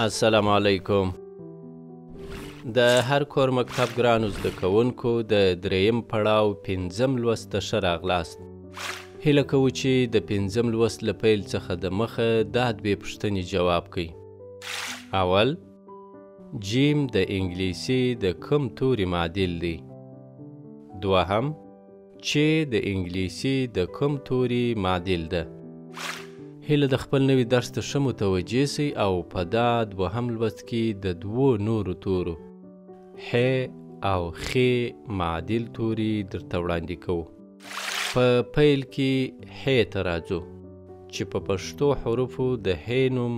السلام علیکم. د هر کور مکتب ګرانو زده کوونکو د دریم پړاو 5م لوست ته ښه راغلاست. هیله کوو چې د 5م لوست له پیل څخه د مخه دا دوې پوښتنې جواب کړئ. اول، جیم د انګلیسي د کوم توري معادل دی؟ دوهم، چې د انګلیسي د کوم توري معادل ده؟ هیله د خپل نوي درس ته ښه متوجه سئ او په دا دوهم لوست کې د دوو نورو تورو ح او خ معادل توري درته وړاندې کوو. په پیل کې ح ته راځو چې په پښتو حروفو د ح نوم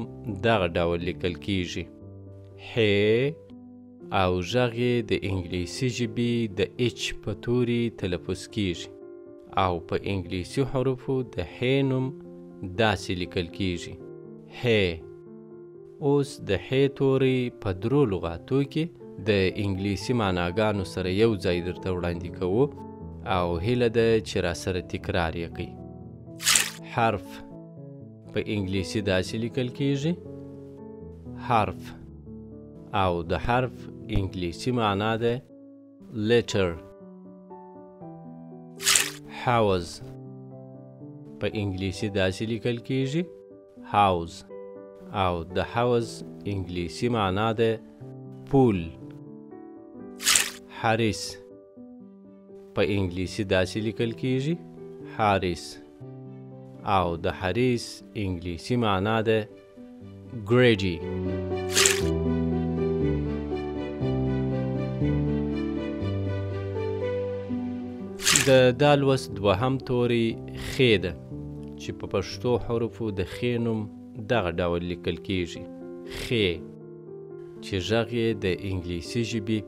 دغه ډول لیکل کیږي. ح او غږ یې د انګلیسي ژبې د اچ په توري تلفظ کیږي او په انګلیسي حروفو د ح نوم داسې لیکل کیږي ح. اوس د ح توری په درو لغاتو کې د انګلیسي معناګانو سره یو ځای درته وړاندې کوو او هیله ده چې راسره تکرار یې کړئ. حرف په انګلیسي داسې لیکل کیږي حرف او د حرف انګلیسي معنا ده letter. house په انګلیسي داسې لیکل کیږي house او د house انګلیسي معنا ده پول. حارس په انګلیسي داسې لیکل کیږي حارس او د حارس انګلیسي معنا ده ګریډي. د دا لوست دوهم توری خ ده چې په پښتو حروفو د خ نوم دغه ډول لیکل کیږي خ، چې غږ یې د انګلیسي ژبې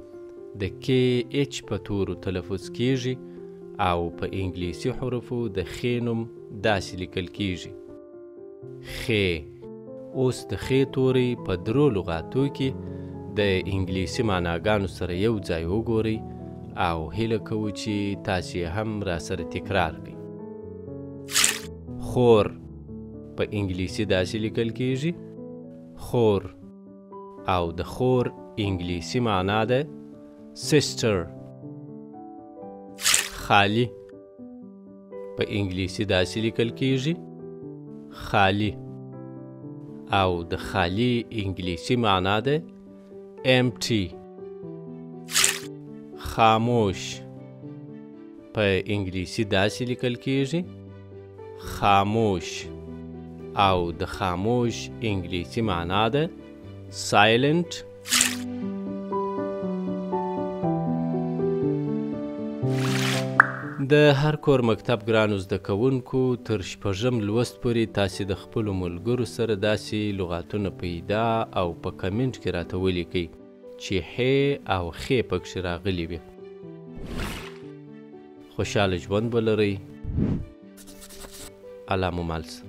د کې اچ په تورو تلفظ کیږي او په انګلیسي حروفو د خ نوم داسې لیکل کیږي خ. اوس د خ توری په درو لغاتو کې د انګلیسي معناګانو سره یو ځای وګورئ او هیله کوو چې تاسې هم راسره تکرار کړئ. خور په انګلیسي داسې لیکل کیږي خور او د خور انګلیسي معنا ده sister. خالی په انګلیسي داسې لیکل کیږي خالی او د خالی انګلیسي معنا ده empty. خاموش په انګلیسي داسې لیکل کیږي خاموش او د خاموش انګلیسي معنا ده silent. د هر کور مکتب ګرانو زده کوونکو تر 6م لوست پورې تاسې د خپلو ملګرو سره داسې لغاتونه پیدا او په کمنټ کې راته ولیکئ چې ح او خ پکښې راغلي وي. خوشحاله ژوند ولرئ. الله مو مل شه.